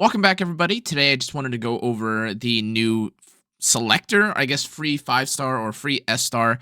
Welcome back, everybody. Today, I just wanted to go over the new Selector, I guess, free 5-star or free S-star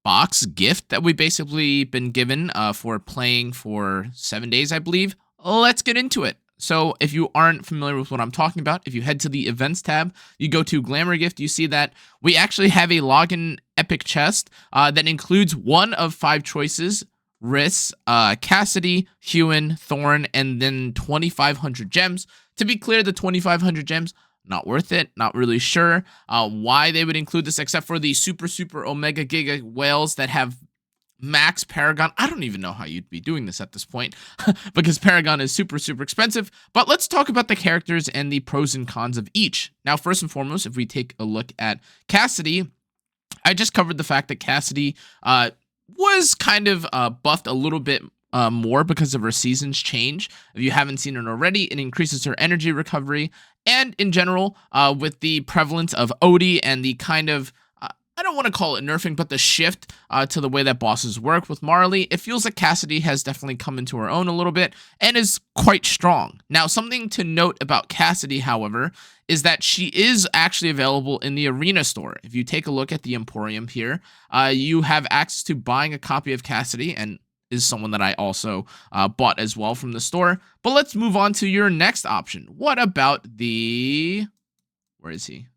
box gift that we basically been given for playing for 7 days, I believe. Let's get into it. So if you aren't familiar with what I'm talking about, if you head to the events tab, you go to Glamour Gift, you see that we actually have a login epic chest that includes one of 5 choices: Rhys, Cassadee, Hewynn, Thoran, and then 2,500 gems. To be clear, the 2,500 gems, not worth it. Not really sure why they would include this, except for the super omega giga whales that have max Paragon. I don't even know how you'd be doing this at this point because Paragon is super expensive. But let's talk about the characters and the pros and cons of each. Now, first and foremost, if we take a look at Cassadee, I just covered the fact that Cassadee was kind of buffed a little bit more because of her seasons change. If you haven't seen it already, it increases her energy recovery, and in general, with the prevalence of ODIE and the kind of I don't want to call it nerfing, but the shift to the way that bosses work with Marley, it feels like Cassadee has definitely come into her own a little bit and is quite strong. Now, something to note about Cassadee, however, is that she is actually available in the Arena store. If you take a look at the Emporium here, you have access to buying a copy of Cassadee, and is someone that I also bought as well from the store. But let's move on to your next option. What about the... Where is he?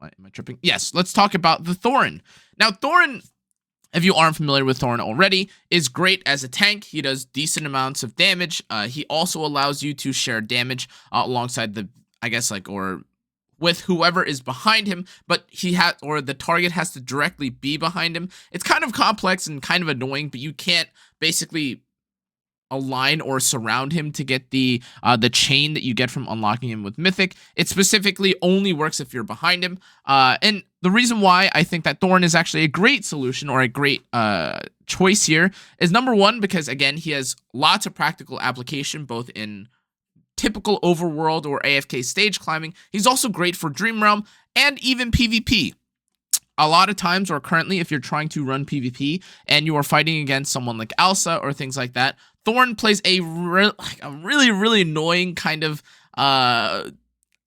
Am I tripping? Yes, let's talk about the Thoran. Now, Thoran, if you aren't familiar with Thoran already, is great as a tank. He does decent amounts of damage. He also allows you to share damage alongside the, I guess, like, or with whoever is behind him, but the target has to directly be behind him. It's kind of complex and kind of annoying, but you can't basically align or surround him to get the chain that you get from unlocking him with Mythic. It specifically only works if you're behind him. And the reason why I think that Thoran is actually a great solution or a great choice here is, number one, because again, he has lots of practical application, both in typical overworld or AFK stage climbing. He's also great for Dream Realm and even PvP. A lot of times, or currently, if you're trying to run PvP and you are fighting against someone like Elsa or things like that, Thoran plays a really annoying kind of,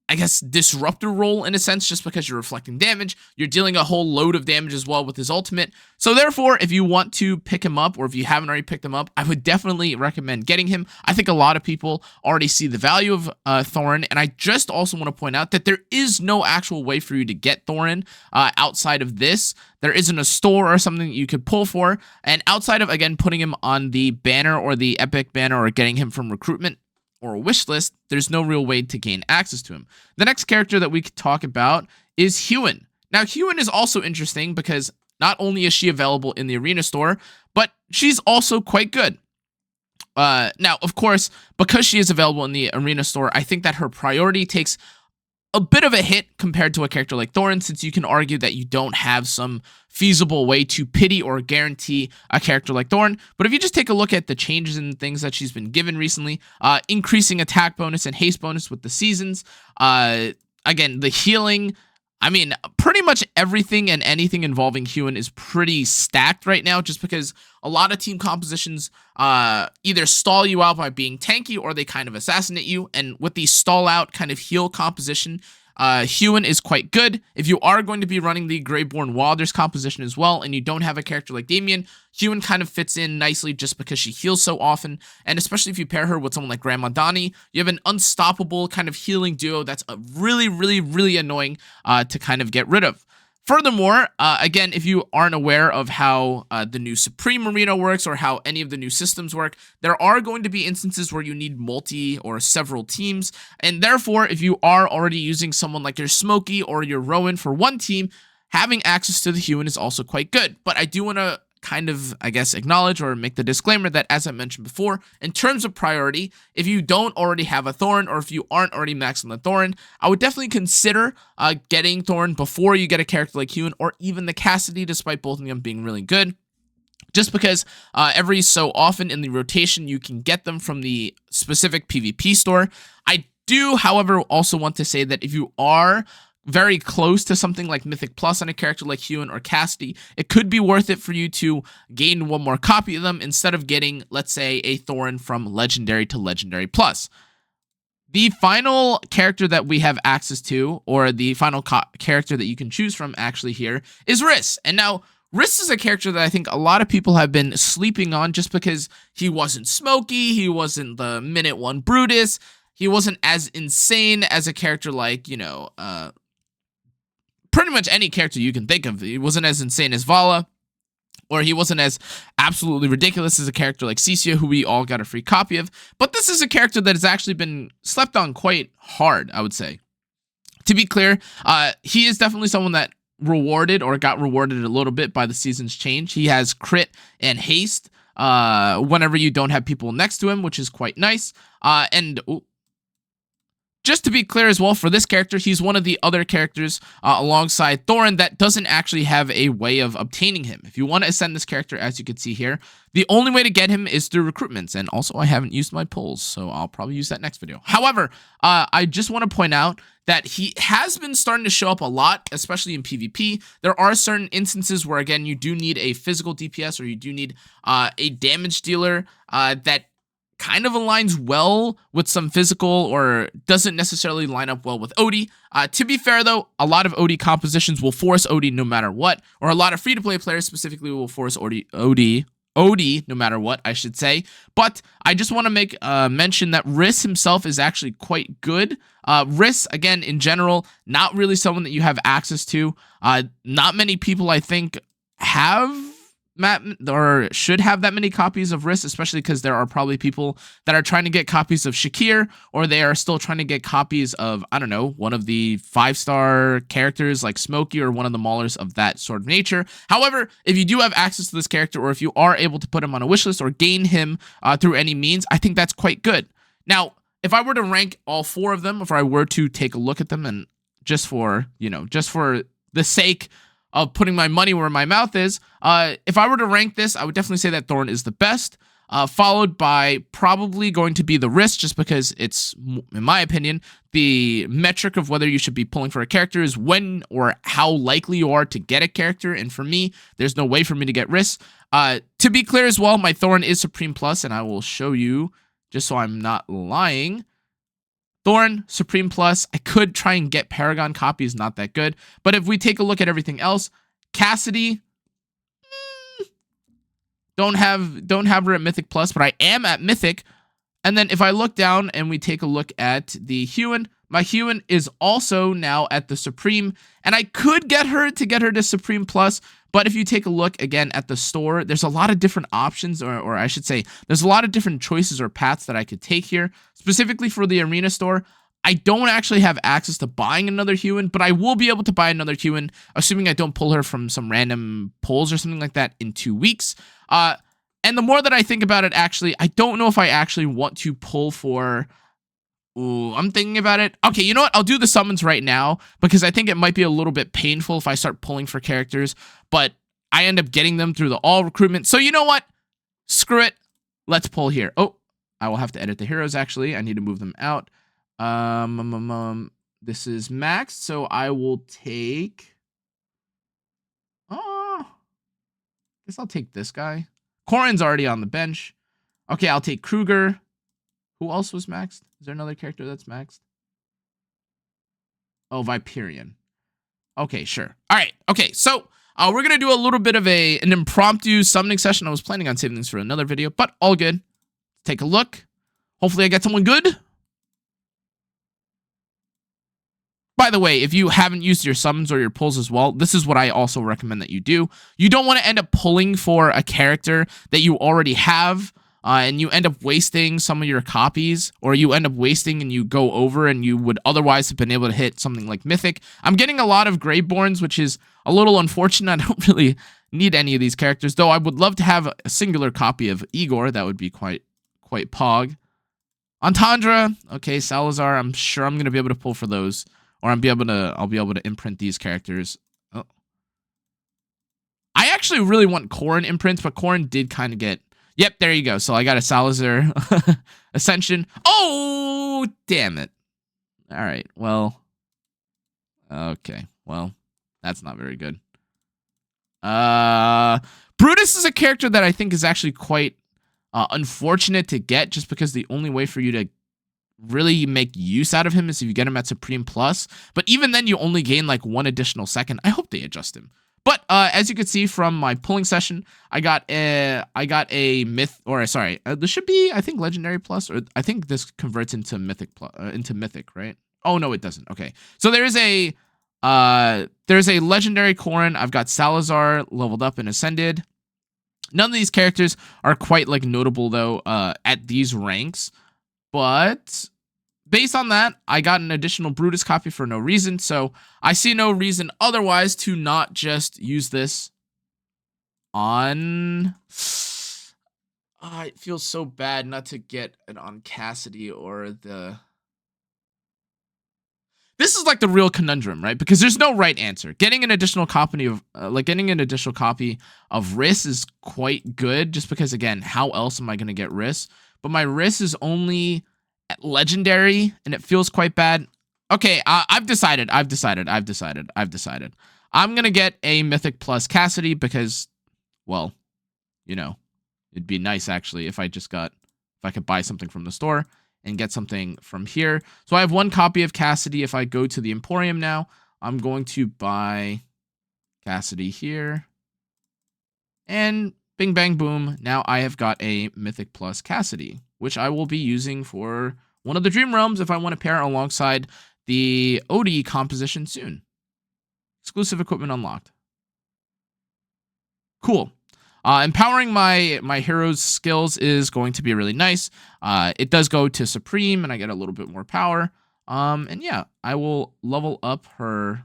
I guess, disruptor role in a sense, just because you're reflecting damage. You're dealing a whole load of damage as well with his ultimate. So therefore, if you want to pick him up, or if you haven't already picked him up, I would definitely recommend getting him. I think a lot of people already see the value of Thoran, and I just also want to point out that there is no actual way for you to get Thoran outside of this. There isn't a store or something that you could pull for, and outside of, again, putting him on the banner or the epic banner or getting him from recruitment or a wish list, there's no real way to gain access to him. The next character that we could talk about is Hewynn. Now, Hewynn is also interesting because not only is she available in the Arena store, but she's also quite good. Now, of course, because she is available in the Arena store, I think that her priority takes a bit of a hit compared to a character like Thoran, since you can argue that you don't have some feasible way to pity or guarantee a character like Thoran. But if you just take a look at the changes and things that she's been given recently, increasing attack bonus and haste bonus with the seasons, again, the healing, I mean, pretty much everything and anything involving Hewynn is pretty stacked right now, just because a lot of team compositions either stall you out by being tanky or they kind of assassinate you. And with the stall out kind of heal composition, Hewynn is quite good. If you are going to be running the Greyborn Wilders composition as well, and you don't have a character like Damien, Hewynn kind of fits in nicely just because she heals so often, and especially if you pair her with someone like Grandma Donnie, you have an unstoppable kind of healing duo that's really annoying to kind of get rid of. Furthermore, again, if you aren't aware of how the new Supreme Arena works or how any of the new systems work, there are going to be instances where you need multi or several teams, and therefore, if you are already using someone like your Smokey or your Rowan for one team, having access to the Hewynn is also quite good. But I do want to kind of, I guess, acknowledge or make the disclaimer that, as I mentioned before, in terms of priority, if you don't already have a Thoran or if you aren't already maxed on the Thoran, I would definitely consider getting Thoran before you get a character like Hewynn or even the Cassadee, despite both of them being really good. Just because every so often in the rotation, you can get them from the specific PvP store. I do, however, also want to say that if you are very close to something like Mythic Plus on a character like Hewynn or Cassadee, it could be worth it for you to gain one more copy of them instead of getting, let's say, a Thoran from Legendary to Legendary Plus. The final character that we have access to, or the final character that you can choose from actually here, is Rhys. And now, Rhys is a character that I think a lot of people have been sleeping on just because he wasn't smoky, he wasn't the minute one Brutus, he wasn't as insane as a character like, you know, pretty much any character you can think of. He wasn't as insane as Vala, or he wasn't as absolutely ridiculous as a character like Ceccia, who we all got a free copy of. But this is a character that has actually been slept on quite hard, I would say. To be clear, he is definitely someone that got rewarded a little bit by the season's change. He has crit and haste whenever you don't have people next to him, which is quite nice. Just to be clear as well, for this character, he's one of the other characters alongside Thoran that doesn't actually have a way of obtaining him. If you want to ascend this character, as you can see here, the only way to get him is through recruitments. And also, I haven't used my pulls, so I'll probably use that next video. However, I just want to point out that he has been starting to show up a lot, especially in PvP. There are certain instances where, again, you do need a physical DPS, or you do need a damage dealer that kind of aligns well with some physical, or doesn't necessarily line up well with ODIE. To be fair, though, a lot of ODIE compositions will force ODIE no matter what, or a lot of free-to-play players specifically will force ODIE no matter what, I should say. But I just want to make mention that Rhys himself is actually quite good. Rhys, again, in general, not really someone that you have access to. Not many people, I think, have or should have that many copies of Rhys, especially because there are probably people that are trying to get copies of Shakir, or they are still trying to get copies of, I don't know, one of the 5-star characters like Smokey, or one of the maulers of that sort of nature. However, if you do have access to this character, or if you are able to put him on a wishlist or gain him through any means, I think that's quite good. Now, if I were to rank all 4 of them, if I were to take a look at them, and just for the sake of putting my money where my mouth is, if I were to rank this, I would definitely say that Thoran is the best, followed by probably going to be the Rhys, just because it's, in my opinion, the metric of whether you should be pulling for a character is when or how likely you are to get a character, and for me, there's no way for me to get Rhys. To be clear as well, my Thoran is Supreme Plus, and I will show you, just so I'm not lying. Thoran, Supreme Plus. I could try and get Paragon copies, not that good. But if we take a look at everything else, Cassadee, don't have her at Mythic Plus, but I am at Mythic. And then if I look down and we take a look at the Hewynn, my Hewynn is also now at the Supreme, and I could get her to Supreme Plus, but if you take a look again at the store, there's a lot of different options, or I should say, there's a lot of different choices or paths that I could take here. Specifically for the Arena store, I don't actually have access to buying another Hewynn, but I will be able to buy another Hewynn, assuming I don't pull her from some random pulls or something like that in 2 weeks. And the more that I think about it, actually, I don't know if I actually want to pull for... Ooh, I'm thinking about it. Okay, you know what? I'll do the summons right now, because I think it might be a little bit painful if I start pulling for characters, but I end up getting them through the all recruitment. So you know what? Screw it. Let's pull here. Oh, I will have to edit the heroes, actually. I need to move them out. This is maxed, so I will take... Oh, guess I'll take this guy. Corin's already on the bench. Okay, I'll take Kruger. Who else was maxed? Is there another character that's maxed? Oh, Viperian. Okay, sure. All right. Okay, so we're going to do a little bit of an impromptu summoning session. I was planning on saving this for another video, but all good. Take a look. Hopefully I get someone good. By the way, if you haven't used your summons or your pulls as well, this is what I also recommend that you do. You don't want to end up pulling for a character that you already have, and you end up wasting some of your copies, or you end up wasting and you go over and you would otherwise have been able to hit something like Mythic. I'm getting a lot of Graveborns, which is a little unfortunate. I don't really need any of these characters, though I would love to have a singular copy of Igor. That would be quite pog. Entendre, okay, Salazar, I'm sure I'm going to be able to pull for those, or I'll be able to imprint these characters. Oh. I actually really want Corrin imprints, but Corrin did kind of get... Yep, there you go. So I got a Salazar Ascension. Oh, damn it. All right, well. Okay, well, that's not very good. Brutus is a character that I think is actually quite unfortunate to get, just because the only way for you to really make use out of him is if you get him at Supreme Plus. But even then, you only gain like 1 additional second. I hope they adjust him. But as you can see from my pulling session, I got a myth, or sorry, this should be, I think, Legendary Plus, or I think this converts into Mythic Plus, right? Oh no, it doesn't. Okay, so there's a Legendary Thoran. I've got Salazar leveled up and ascended. None of these characters are quite like notable though at these ranks, but based on that, I got an additional Brutus copy for no reason, so I see no reason otherwise to not just use this on... it feels so bad not to get it on Cassadee or the... This is like the real conundrum, right? Because there's no right answer. Getting an additional copy of Rhys is quite good, just because, again, how else am I going to get Rhys? But my Rhys is only at Legendary, and it feels quite bad. Okay, I've decided. I'm going to get a Mythic Plus Cassadee because, well, you know, it'd be nice, actually, if I could buy something from the store and get something from here. So I have 1 copy of Cassadee. If I go to the Emporium now, I'm going to buy Cassadee here. And bing, bang, boom. Now I have got a Mythic Plus Cassadee, which I will be using for one of the Dream Realms if I want to pair alongside the ODIE composition soon. Exclusive equipment unlocked. Cool. Empowering my hero's skills is going to be really nice. It does go to Supreme, and I get a little bit more power. And yeah, I will level up her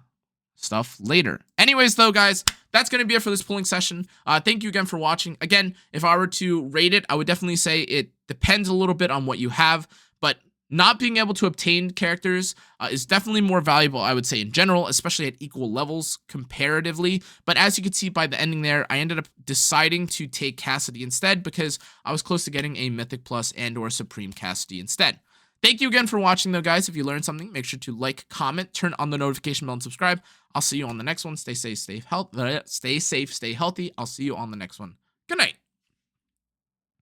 stuff later. Anyways, though, guys, that's going to be it for this pulling session. Thank you again for watching. Again, if I were to rate it, I would definitely say it depends a little bit on what you have, but not being able to obtain characters is definitely more valuable, I would say, in general, especially at equal levels comparatively. But as you can see by the ending there, I ended up deciding to take Cassadee instead because I was close to getting a Mythic Plus and or Supreme Cassadee instead. Thank you again for watching, though, guys. If you learned something, make sure to like, comment, turn on the notification bell, and subscribe. I'll see you on the next one. Stay safe, stay healthy. I'll see you on the next one. Good night.